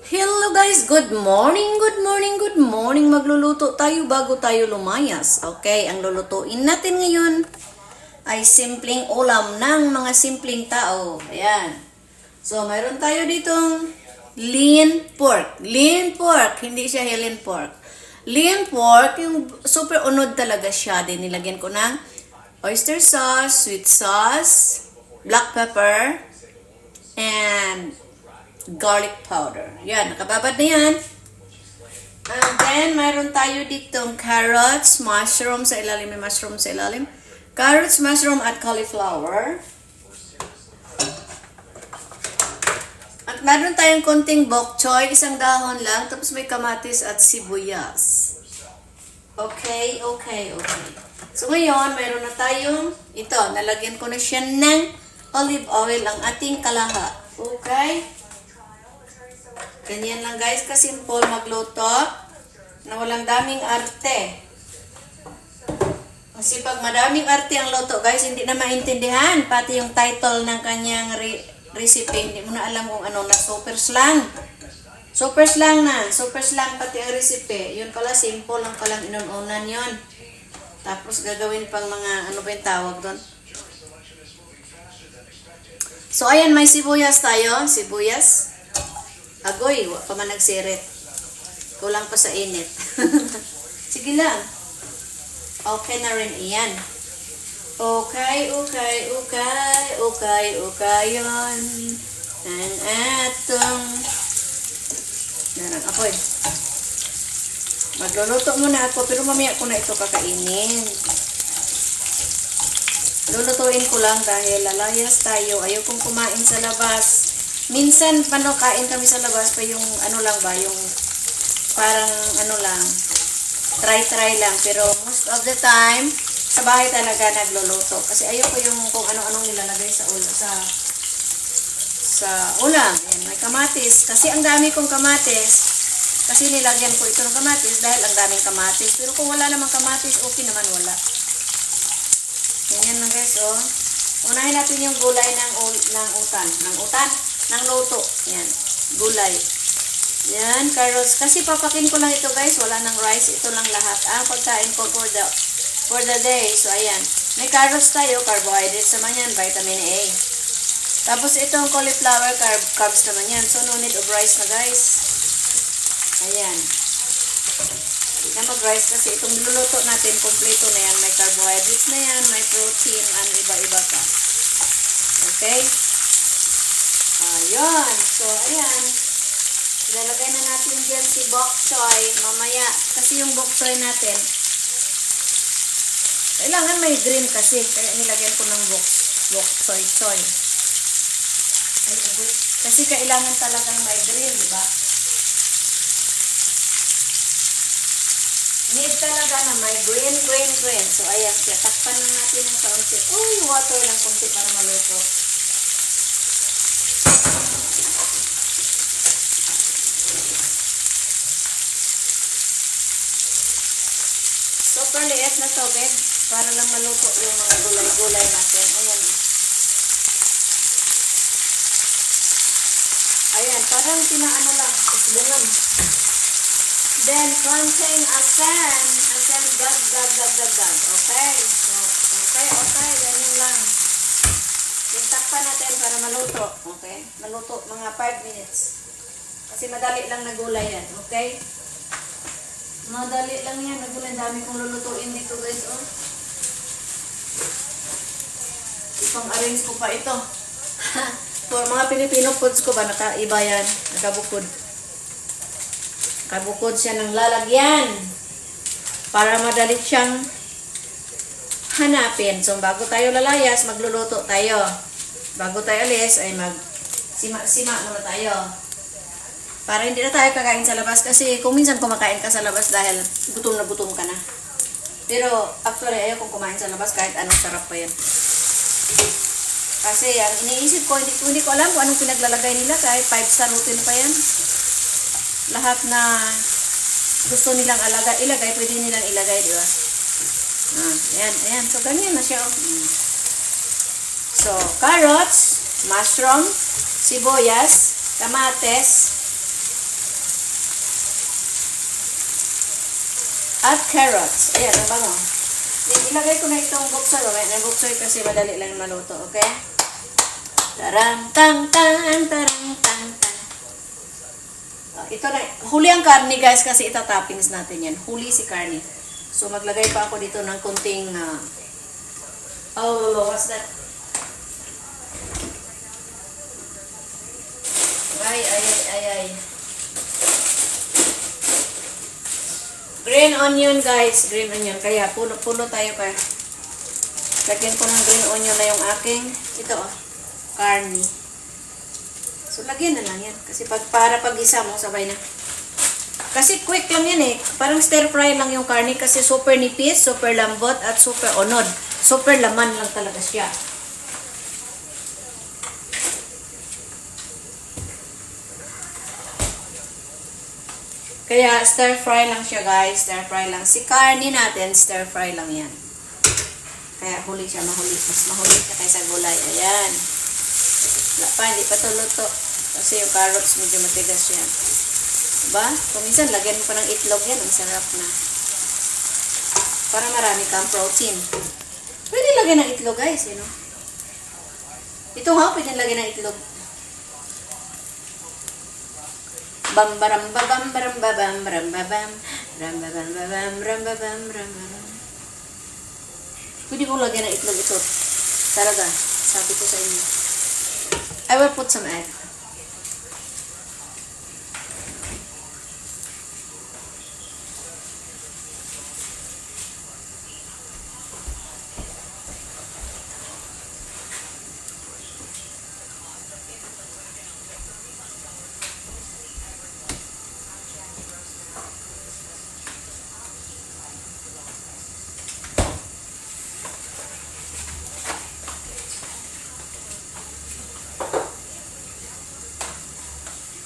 Hello guys, good morning, good morning, good morning. Magluluto tayo bago tayo lumayas. Okay, ang lulutuin natin ngayon ay simpleng ulam ng mga simpleng tao. Ayan. So, mayroon tayo ditong lean pork. Lean pork, hindi siya Helen pork. Lean pork, yung super unod talaga siya. Din nilagyan ko ng oyster sauce, sweet sauce, black pepper, and garlic powder. Yan, nakababad na yan. And then, mayroon tayo ditong carrots, mushroom sa ilalim, may mushroom sa ilalim. Carrots, mushroom, at cauliflower. At mayroon tayong konting bok choy, isang dahon lang, tapos may kamatis at sibuyas. Okay. So ngayon, mayroon na tayong, ito, nalagyan ko na siya ng olive oil ang ating kalaha. Okay? Ganyan lang guys, kasimple magluto na walang daming arte. Kasi pag madaming arte ang luto guys, hindi na maintindihan. Pati yung title ng kanyang recipe, hindi mo na alam kung ano na super slang. Super slang pati ang recipe. Yun pala, simple lang palang inununan yun. Tapos gagawin pang mga, ano ba yung tawag doon? So ayan, may sibuyas tayo. Sibuyas. Agoy, wa pa man nagsirit. Kulang pa sa init. Sige lang. Okay na rin iyan. Okay yun. Ang atong apoy. Magluluto muna ako, pero mamaya ko na ito kakainin. Lulutuin ko lang dahil lalayas tayo. Ayaw kong kumain sa labas. Minsan, kain kami sa labas pa yung ano lang ba, yung parang ano lang, try lang. Pero most of the time, sa bahay talaga nagluluto. Kasi ayoko yung kung ano-anong nilalagay sa ulam. Yan, may kamatis. Kasi ang dami kong kamatis. Kasi nilagyan ko ito ng kamatis dahil ang daming kamatis. Pero kung wala namang kamatis, okay naman wala. Ganyan lang guys, oh. Unahin natin yung gulay ng luto. Yan, gulay. Yan, carrots. Kasi papakin ko lang ito guys, wala ng rice. Ito lang lahat. Ang pagkain ko for the day. So, ayan. May carrots tayo, carbohydrates naman yan, vitamin A. Tapos itong cauliflower, carbs naman yan. So, no need of rice na guys. Ayan. Hindi na mag-rice kasi itong niluluto natin, kompleto na yan. May carbohydrates na yan, may protein, and iba-iba pa. Okay? Ayun. So, ayan. Ilalagay na natin dyan si bok choy mamaya. Kasi yung bok choy natin, kailangan may green kasi. Kaya nilagyan ko ng bok choy. Kasi kailangan talagang may green, di ba? Need talaga na may green. So, ayan siya. Takpan na natin ng kaunti. Uy, water lang kunti para maluto. Super liit na to, babe. Para lang maluto yung mga gulay-gulay natin. Ayan. Ayan, parang pinaano lang. Bungan. Then, konting asin. Asin, dagdag. Okay? Okay. Ganyan lang. Then, takpan natin para maluto. Okay? Maluto mga 5 minutes. Kasi madali lang na gulay yan. Okay? Madali lang yan. Nagulay. Dami kong lulutuin dito guys. Oh. Ipang-arrange ko pa ito. For mga Filipino foods ko ba, nakaiba yan. Nakabukod. Nakabukod siya ng lalagyan. Para madali siyang hanapin. So, bago tayo lalayas, magluluto tayo. Bago tayo alis, ay sima muna tayo. Para hindi na tayo kakain sa labas. Kasi kung minsan kumakain ka sa labas dahil gutom na gutom ka na. Pero, actually, ayaw kong kumain sa labas kahit anong sarap pa yan. Kasi, ang iniisip ko, hindi ko alam kung anong pinaglalagay nila. Kahit 5-star hotel pa yan. Lahat na gusto nilang ilagay, pwede nilang ilagay, di ba? Ayan. So, ganyan na siya. So, carrots, mushroom, sibuyas, kamates, at carrots. Ayan, ang bango. Ilagay ko na itong buksoy. May buksoy kasi madali lang maluto, okay? Tarang, tang, tang, tarang, tang, tang. Ito na, huli ang karne guys kasi itatoppings natin yan. Huli si karne. So maglagay pa ako dito ng kunting, what's that? Ay. Green onion guys, green onion. Kaya puno tayo kaya. Lagyan ko ng green onion na yung aking, karne. So lagyan na lang yan. Kasi para pag-isa mo, sabay na. Kasi quick lang yan eh. Parang stir fry lang yung karne kasi super nipis, super lambot, at super onod. Super laman lang talaga siya. Kaya stir fry lang siya guys, stir fry lang. Si karne natin, stir fry lang yan. Kaya huli siya, mas mahuli siya kaysa gulay. Ayan. Wala pa, hindi pa ito luto. Kasi yung carrots medyo matigas yan. Diba? Kung minsan, lagyan mo pa ng itlog yan, ang sarap na. Para marami kang protein. Pwede lagyan ng itlog guys, Ito pwede lagyan ng itlog. Bam baram babam baram babam ram babam ram babam babam ram babam ram babam. Pwede mo lagyan ng itlog ito. Talaga, sabi ko sa inyo. I will put some egg.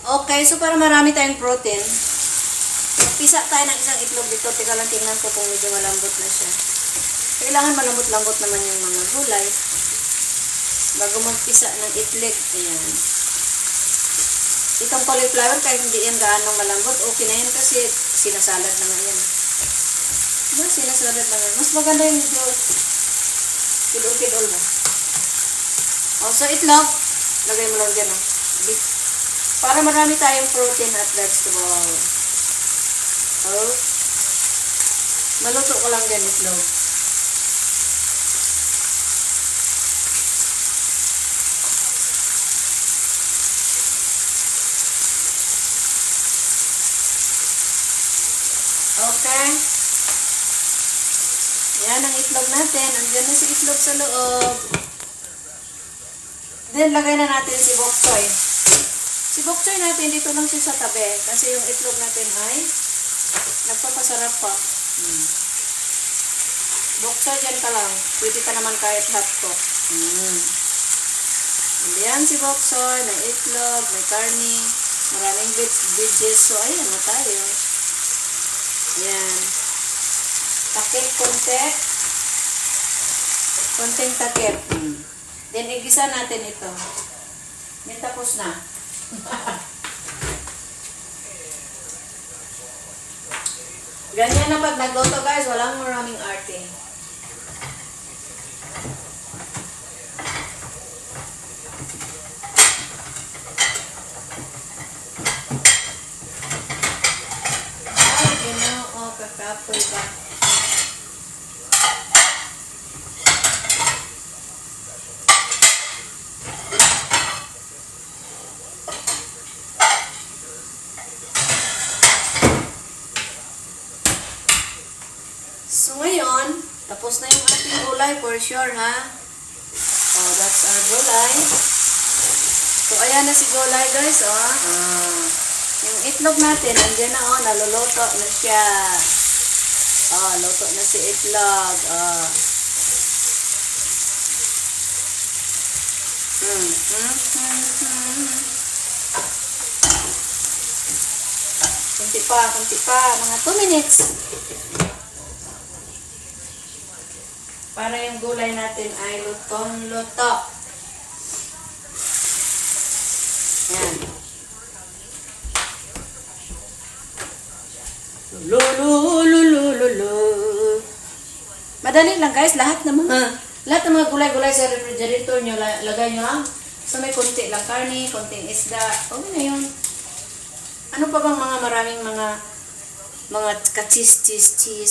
Okay, so para marami tayong protein, pisa tayo ng isang itlog dito. Teka lang, tingnan ko kung medyo malambot na siya. Kailangan malambot-lambot naman yung mga gulay bago magpisa ng itlog. Ayan. Itong cauliflower, kahit hindi yan gaanong malambot, okay na yan kasi sinasalad na nga yan. Diba? Sinasalad na nga. Mas maganda yung medyo kidol-kidol ba? So itlog, lagay mo lang dyan, para marami tayong protein at vegetable. Maluto ko lang din itlog. Okay. Yan ang itlog natin. Andiyan na si itlog sa loob. Then, lagay na natin si bok choy. Si bok choy natin, dito lang siya sa tabi. Kasi yung itlog natin ay nagpapasarap pa. Bok choy dyan ka lang. Pwede ka naman kahit hot cook. Andiyan si bok choy, may itlog, may karne, maraming veggies. So, ayan na tayo. Ayan. Takip konti. Konting takip. Then, igisa natin ito. Then, tapos na. Ganyan na pag nagluto guys, walang maraming arte. Ay, ginoo, kakapoy ba? So, ngayon, tapos na yung ating gulay for sure, ha? That's our gulay. So, ayan na si gulay, guys, Yung itlog natin, andyan na, naluluto na siya. Luto na si itlog, Kunti pa, mga 2 minutes. Para yung gulay natin ay lutong-luto. Ayan. Lulu. maglululo. Madali lang guys, lahat ng mga gulay-gulay sa refrigerator nyo, lagay nyo lang. So may konti lang karne, konting isda. Okay na yun. Ano pa bang mga maraming mga ka-cheese,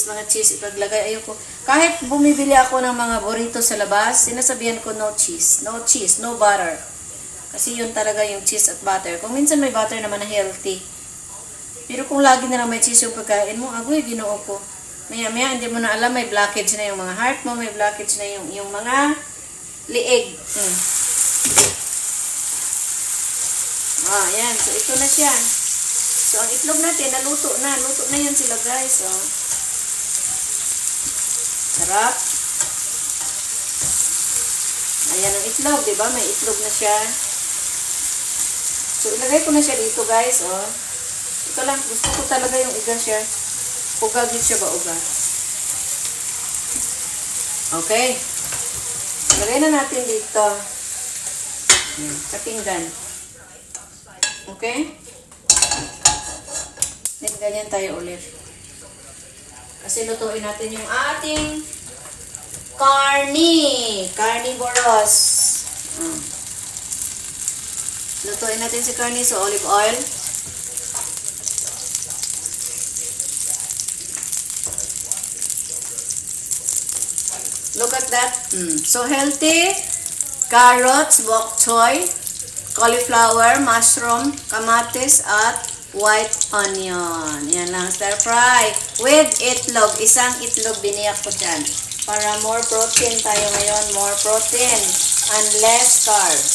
mga cheese ipaglagay. Ayoko. Kahit bumibili ako ng mga burrito sa labas, sinasabihan ko no cheese, no butter. Kasi yun talaga yung cheese at butter. Kung minsan may butter naman na healthy. Pero kung lagi na lang may cheese yung pagkain mo, agoy, ginoo ko. Maya-maya, hindi mo na alam, may blockage na yung mga heart mo, may blockage na yung mga liig. Yan. So, ito na siya. So, ang itlog natin, naluto na. Luto na yan sila, guys. Oh. Sarap. Ayan ang itlog, diba? May itlog na siya. So, ilagay ko na siya dito, guys. Oh. Ito lang. Gusto ko talaga yung iga siya. Uga din siya ba? Uga. Okay. Ilagay na natin dito. Kapinggan. Okay? Then, ganyan tayo ulit. Kasi lutuin natin yung ating carnivorous. Lutuin natin si carne sa olive oil. Look at that. So healthy. Carrots, bok choy, cauliflower, mushroom, kamatis, at white onion. Yan lang, stir fry. With itlog. Isang itlog biniyak ko dyan. Para more protein tayo ngayon. More protein. And less carbs.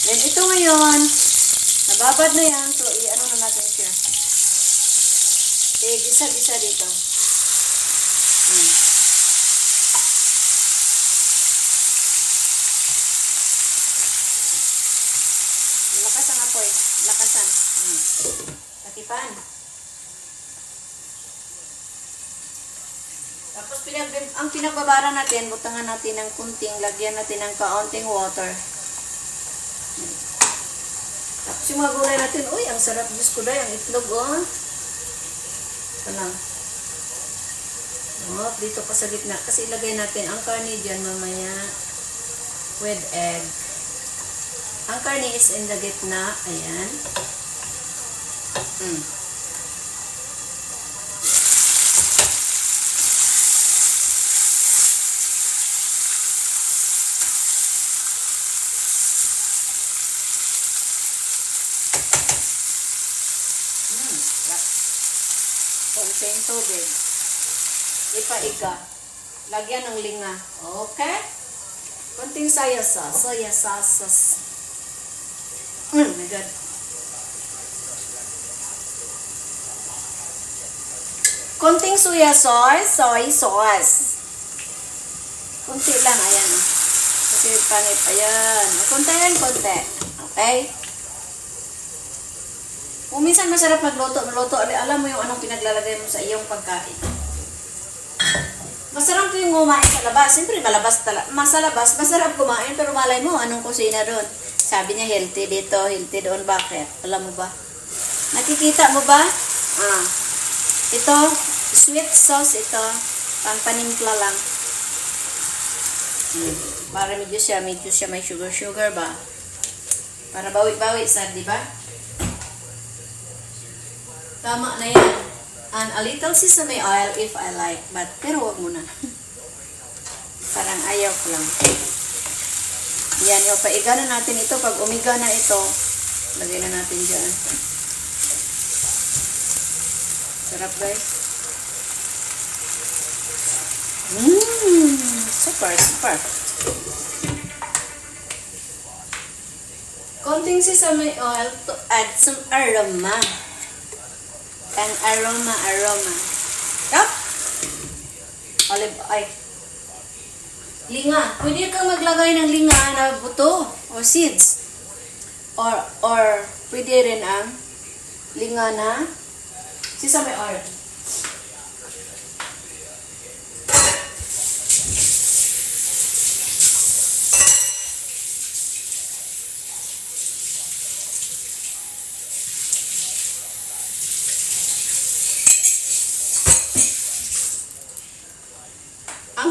Then ito ngayon, nababad na yan. So, i-ano na natin siya. Gisa-gisa dito. Lakas ang apoy. Lakasan. Takipan. Tapos ang pinagbabara natin, butangan natin ng kunting, lagyan natin ng kaunting water. Tapos yung mga gulay natin, uy, ang sarap, Diyos ko dahil, ang itlog, oh. Ito lang. Oh, dito pa sa gitna. Kasi ilagay natin ang karne dyan mamaya with egg. Ang karne is in the gitna. Ayan. Konting tubig. Ipaiga. Lagyan ng linga. Okay? Konting soya sauce. Oh my God. Konting soya sauce. Konti lang. Ayan. Kasi pangit. Ayan. Konti. Okay? Kung minsan masarap magluto, alam mo yung anong pinaglalagay mo sa iyong pagkain. Masarap yung kumain sa labas. Siyempre, masarap kumain, pero malay mo, anong kusina doon? Sabi niya, healthy dito, healthy doon. Bakit? Alam mo ba? Nakikita mo ba? Ito, sweet sauce ito. Panimpla lang. Para medyo siya may sugar ba? Para bawi-bawi sa, di ba? Tama na yan. And a little sesame oil if I like. Pero wag muna. Parang ayaw ko lang. Yan, yung paiga na natin ito. Pag umiga na ito, lagay na natin dyan. Sarap, guys. Super. Konting sesame oil to add some aroma. Ang aroma. Yup. Olive oil. Linga. Pwede kang maglagay ng linga na buto o seeds. Or pwede rin ang linga na sesame oil.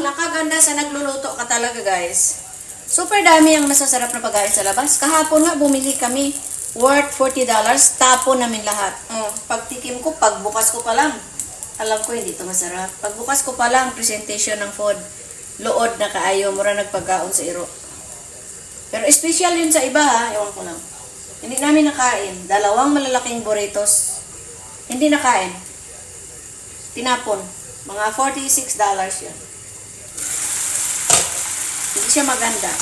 nakaganda sa nagluluto ka talaga, guys. Super dami ang masasarap na pagkain sa labas. Kahapon nga, bumili kami. Worth $40. Tapon namin lahat. Pagtikim ko, pagbukas ko pa lang. Alam ko, hindi ito masarap. Pagbukas ko pa lang, presentation ng food. Lood na kaayo. Mura nagpagkaon sa iro. Pero special yun sa iba, ha. Ewan ko lang. Hindi namin nakain. 2 malalaking burritos. Hindi nakain. Tinapon. Mga $46 yan. Hindi siya maganda.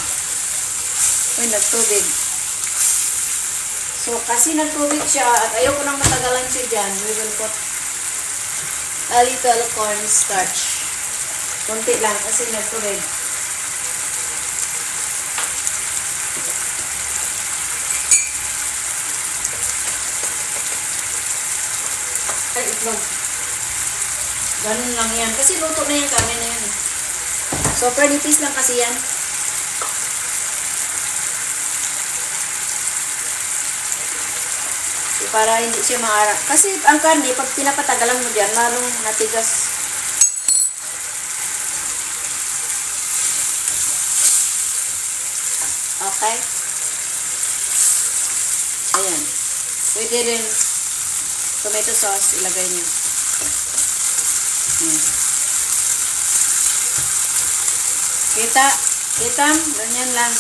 Uy, nagtubig. So, kasi nagtubig siya at ayoko nang matagalan siya dyan, we will put a little cornstarch. Kunti lang kasi nagtubig. Ay, itlog. Ganun lang yan. Kasi luto na yung kami na yan. So, prenipis lang kasi yan. So, para hindi siya maara. Kasi ang karne, pag pinapatagalan mo dyan, lalong natigas. Okay? Ayan. Pwede rin tomato sauce, ilagay niyo. Kita? Kita? Ganyan lang.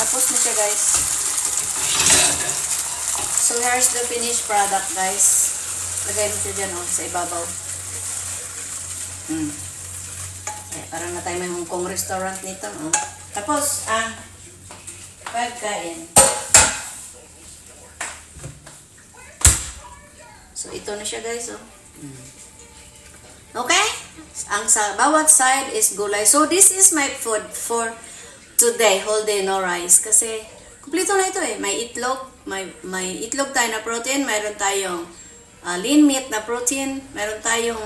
Tapos na siya, guys. So, here's the finished product, guys. Lagay mo siya dyan, sa ibabaw. Ay, parang na tayo may Hong Kong restaurant nito, Tapos, pagkain. So, ito na siya, guys, Okay? Ang sa bawat side is gulay. So, this is my food for today. Whole day, no rice. Kasi, kumplito na ito May itlog. May itlog tayo na protein. Mayroon tayong lean meat na protein. Mayroon tayong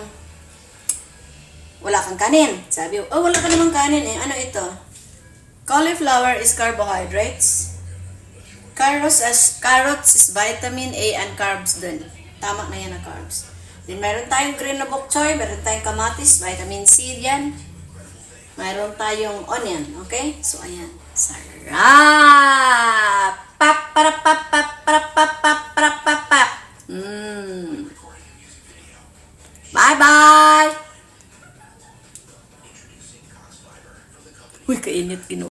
wala kang kanin. Sabi, wala ka namang kanin Ano ito? Cauliflower is carbohydrates. Carrots is vitamin A and carbs dun. Tama na yan na carbs. Then, mayroon tayong green na bok choy, mayroon tayong kamatis, vitamin C yan. Mayroon tayong onion, okay? So, ayan. Sarap!